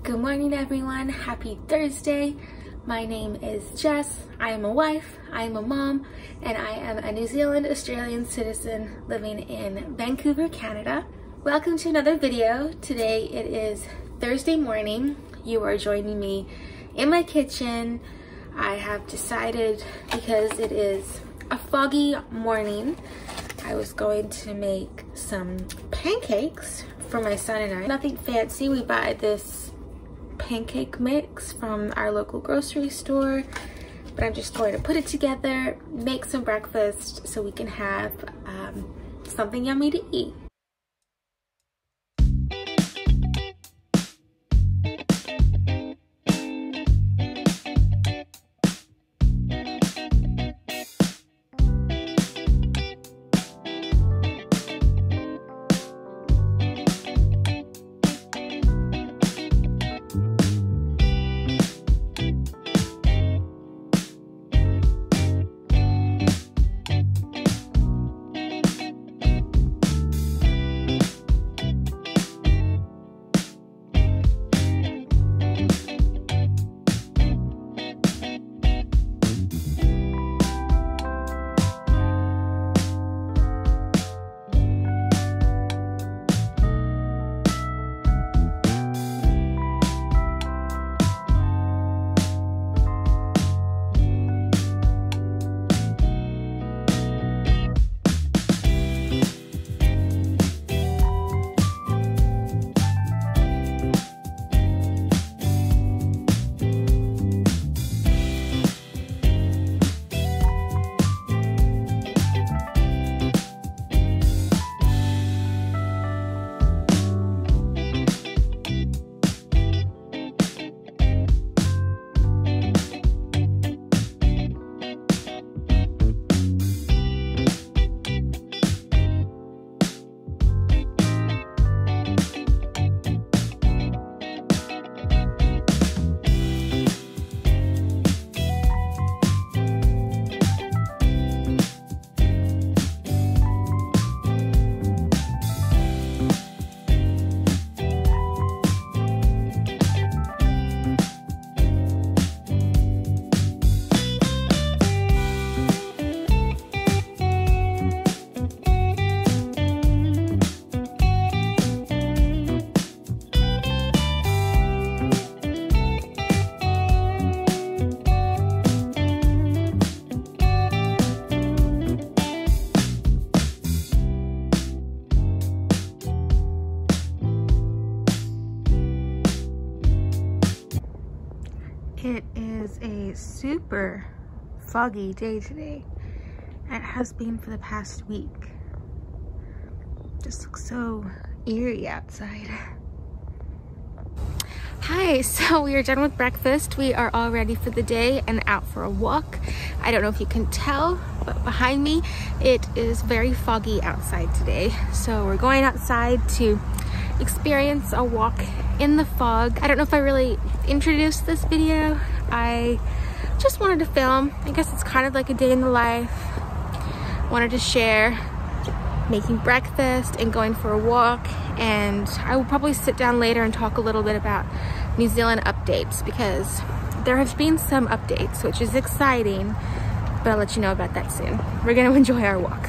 Good morning, everyone. Happy Thursday. My name is Jess. I am a wife, I am a mom, and I am a New Zealand Australian citizen living in Vancouver, Canada. Welcome to another video. Today it is Thursday morning. You are joining me in my kitchen. I have decided, because it is a foggy morning, I was going to make some pancakes for my son and I. Nothing fancy. We buy this pancake mix from our local grocery store, but I'm just going to put it together, make some breakfast so we can have something yummy to eat. It is a super foggy day today. It has been for the past week. Just looks so eerie outside. Hi, so we are done with breakfast. We are all ready for the day and out for a walk. I don't know if you can tell, but behind me, it is very foggy outside today. So we're going outside to experience a walk in the fog. I don't know if I really introduced this video. I just wanted to film. I guess it's kind of like a day in the life. Wanted to share making breakfast and going for a walk, and I will probably sit down later and talk a little bit about New Zealand updates, because there have been some updates, which is exciting, but I'll let you know about that soon. We're gonna enjoy our walk.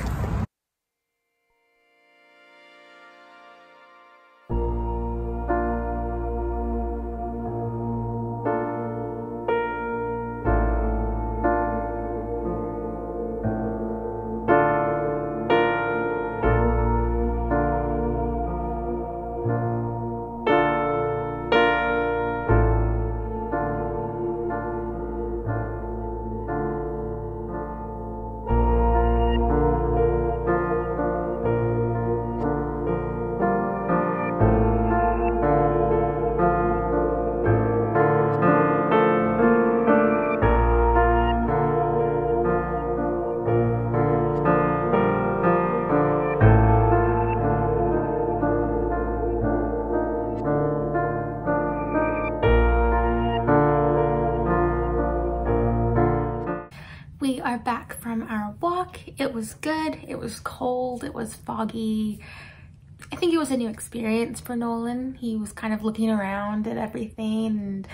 We are back from our walk. It was good. It was cold. It was foggy. I think it was a new experience for Nolan. He was kind of looking around at everything, and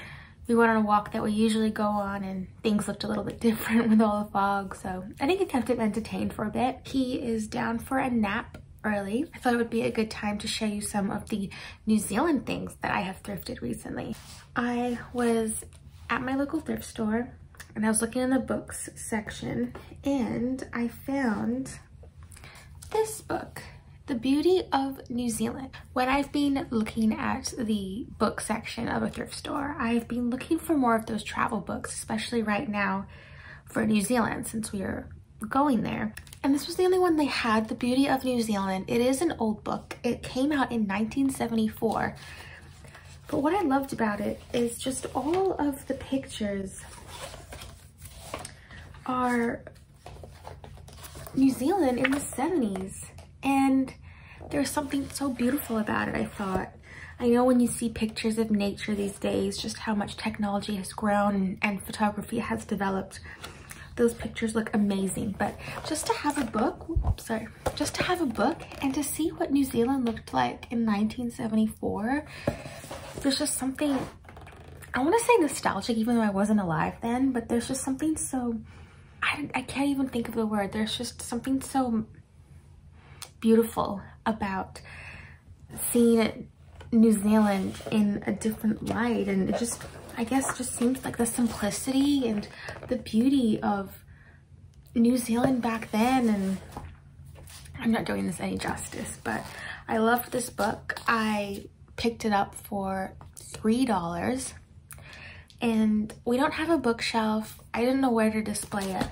we went on a walk that we usually go on, and things looked a little bit different with all the fog. So I think it kept him entertained for a bit. He is down for a nap early. I thought it would be a good time to show you some of the New Zealand things that I have thrifted recently. I was at my local thrift store and I was looking in the books section, and I found this book, The Beauty of New Zealand. When I've been looking at the book section of a thrift store, I've been looking for more of those travel books, especially right now for New Zealand since we are going there. And this was the only one they had, The Beauty of New Zealand. It is an old book. It came out in 1974. But what I loved about it is just all of the pictures are New Zealand in the 70s. And there's something so beautiful about it, I thought. I know when you see pictures of nature these days, just how much technology has grown and photography has developed. Those pictures look amazing, but just to have a book, just to have a book and to see what New Zealand looked like in 1974, there's just something, I want to say nostalgic, even though I wasn't alive then, but there's just something so, I can't even think of the word. There's just something so beautiful about seeing New Zealand in a different light, and it just, I guess, just seems like the simplicity and the beauty of New Zealand back then. And I'm not doing this any justice, but I loved this book. I picked it up for $3, and we don't have a bookshelf. I didn't know where to display it,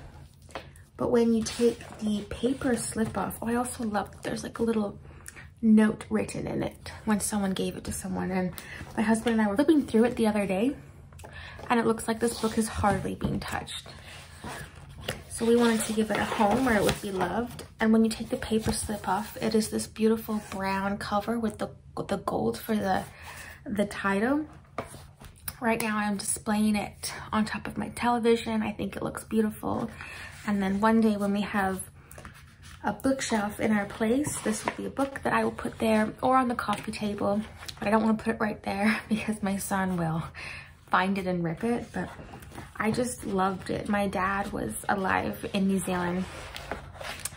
but when you take the paper slip off, I also love there's like a little note written in it when someone gave it to someone. And my husband and I were flipping through it the other day, and it looks like this book is hardly being touched. So we wanted to give it a home where it would be loved. And when you take the paper slip off, it is this beautiful brown cover with the gold for the title. Right now I'm displaying it on top of my television. I think it looks beautiful. And then one day when we have a bookshelf in our place, this will be a book that I will put there or on the coffee table, but I don't want to put it right there because my son will find it and rip it. But I just loved it. My dad was alive in New Zealand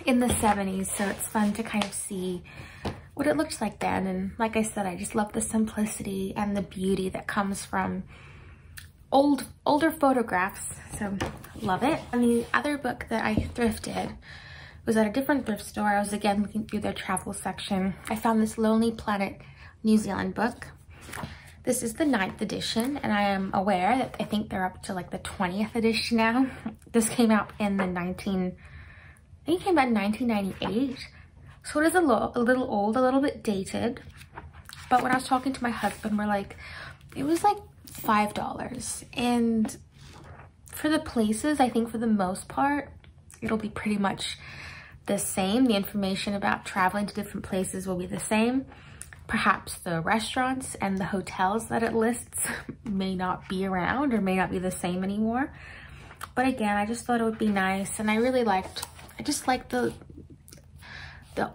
in the 70s, so it's fun to kind of see what it looked like then. And like I said, I just love the simplicity and the beauty that comes from older photographs, so love it. And the other book that I thrifted was at a different thrift store. I was again looking through their travel section. I found this Lonely Planet New Zealand book. This is the 9th edition, and I am aware that I think they're up to like the 20th edition now. This came out in the I think it came out in 1998. So it is a little old, a little bit dated. But when I was talking to my husband, we're like, it was like $5. And for the places, I think for the most part, it'll be pretty much the same. The information about traveling to different places will be the same. Perhaps the restaurants and the hotels that it lists may not be around or may not be the same anymore. But again, I just thought it would be nice. And I just liked the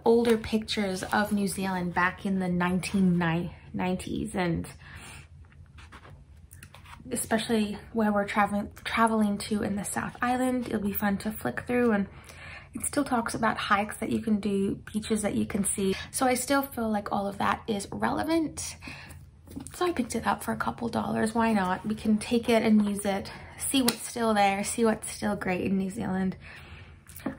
older pictures of New Zealand back in the 1990s, and especially where we're traveling to in the South Island. It'll be fun to flick through, and it still talks about hikes that you can do, beaches that you can see. So I still feel like all of that is relevant. So I picked it up for a couple dollars. Why not? We can take it and use it, see what's still there, see what's still great in New Zealand.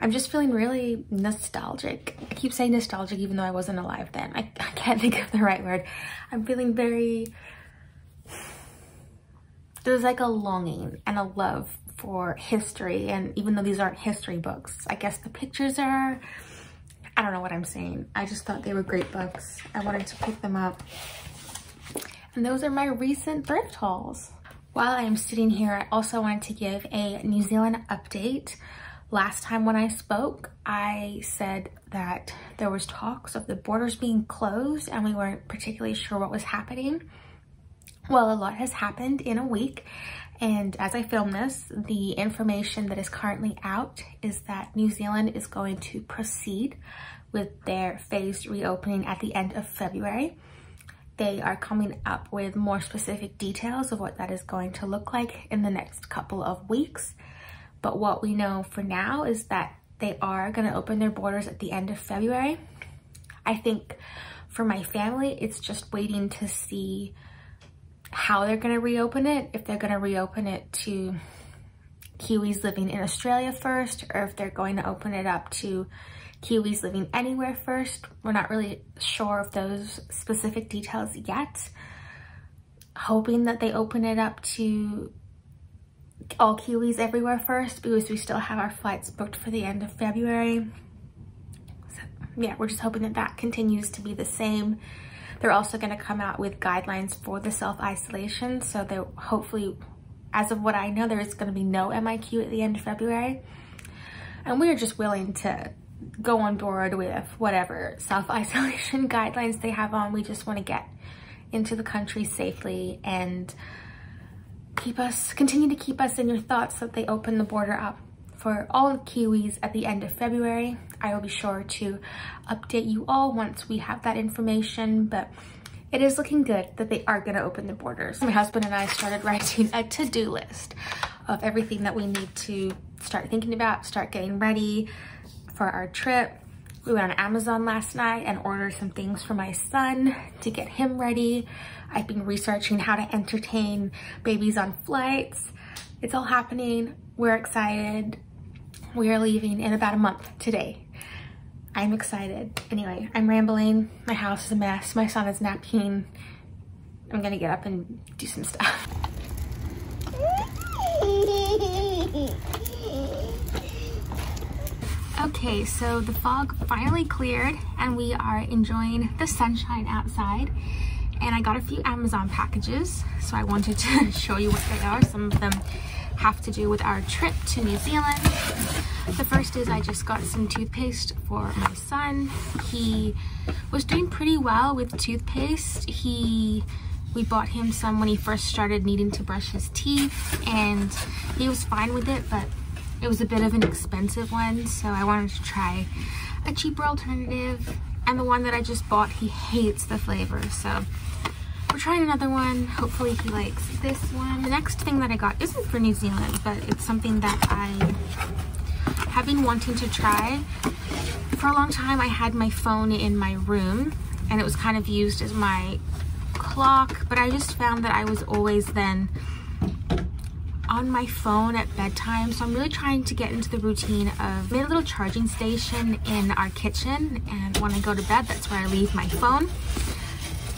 I'm just feeling really nostalgic. I keep saying nostalgic even though I wasn't alive then. I can't think of the right word. I'm feeling very, there's like a longing and a love for history. And even though these aren't history books, I guess the pictures are, I don't know what I'm saying. I just thought they were great books. I wanted to pick them up. And those are my recent thrift hauls. While I am sitting here, I also wanted to give a New Zealand update. Last time when I spoke, I said that there was talks of the borders being closed and we weren't particularly sure what was happening. Well, a lot has happened in a week, and as I film this, the information that is currently out is that New Zealand is going to proceed with their phased reopening at the end of February. They are coming up with more specific details of what that is going to look like in the next couple of weeks. But what we know for now is that they are going to open their borders at the end of February. I think for my family, it's just waiting to see how they're going to reopen it. If they're going to reopen it to Kiwis living in Australia first, or if they're going to open it up to Kiwis living anywhere first. We're not really sure of those specific details yet. Hoping that they open it up to all Kiwis everywhere first, because we still have our flights booked for the end of February. So yeah, we're just hoping that that continues to be the same. They're also going to come out with guidelines for the self-isolation. So they're hopefully, as of what I know, there is going to be no MIQ at the end of February. And we're just willing to go on board with whatever self-isolation guidelines they have on. We just want to get into the country safely and continue to keep us in your thoughts that they open the border up for all Kiwis at the end of February. I will be sure to update you all once we have that information, but it is looking good that they are going to open the borders. My husband and I started writing a to-do list of everything that we need to start thinking about, start getting ready for our trip. We went on Amazon last night and ordered some things for my son to get him ready. I've been researching how to entertain babies on flights. It's all happening. We're excited. We are leaving in about a month today. I'm excited. Anyway, I'm rambling. My house is a mess. My son is napping. I'm gonna get up and do some stuff. Okay, so the fog finally cleared and we are enjoying the sunshine outside. And I got a few Amazon packages, so I wanted to show you what they are. Some of them have to do with our trip to New Zealand. The first is I just got some toothpaste for my son. He was doing pretty well with toothpaste. We bought him some when he first started needing to brush his teeth, and he was fine with it, but it was a bit of an expensive one, so I wanted to try a cheaper alternative. And the one that I just bought, he hates the flavor, so we're trying another one. Hopefully he likes this one. The next thing that I got isn't for New Zealand, but it's something that I have been wanting to try. For a long time, I had my phone in my room, and it was kind of used as my clock, but I just found that I was always then on my phone at bedtime, so I'm really trying to get into the routine of made a little charging station in our kitchen, and when I go to bed, that's where I leave my phone.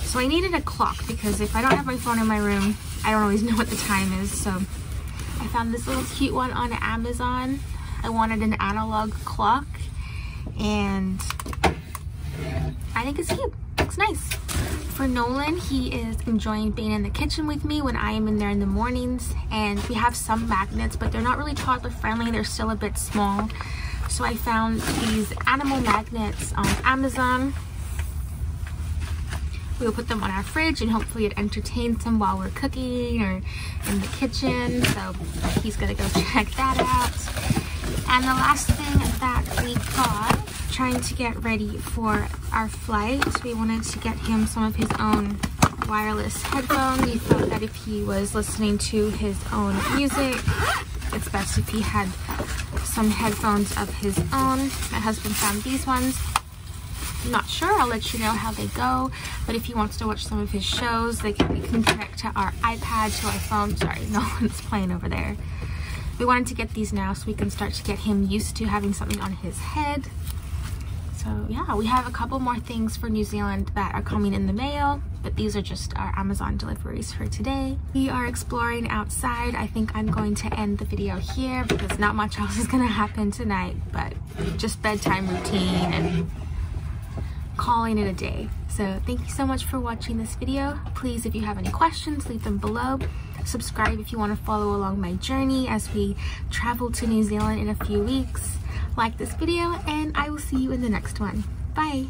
So I needed a clock, because if I don't have my phone in my room, I don't always know what the time is. So I found this little cute one on Amazon. I wanted an analog clock, and I think it's cute. Looks nice. For Nolan, he is enjoying being in the kitchen with me when I am in there in the mornings, and we have some magnets, but they're not really toddler friendly. They're still a bit small. So I found these animal magnets on Amazon. We'll put them on our fridge, and hopefully it entertains him while we're cooking or in the kitchen. So he's gonna go check that out. And the last thing that we got, trying to get ready for our flight, we wanted to get him some of his own wireless headphones. We thought that if he was listening to his own music, it's best if he had some headphones of his own. My husband found these ones. I'm not sure, I'll let you know how they go, but if he wants to watch some of his shows, we can connect to our iPad, to our phone. Sorry, no one's playing over there. We wanted to get these now so we can start to get him used to having something on his head. So yeah, we have a couple more things for New Zealand that are coming in the mail, but these are just our Amazon deliveries for today. We are exploring outside. I think I'm going to end the video here because not much else is gonna happen tonight, but just bedtime routine and calling it a day. So thank you so much for watching this video. Please, if you have any questions, leave them below. Subscribe if you want to follow along my journey as we travel to New Zealand in a few weeks. Like this video, and I will see you in the next one. Bye!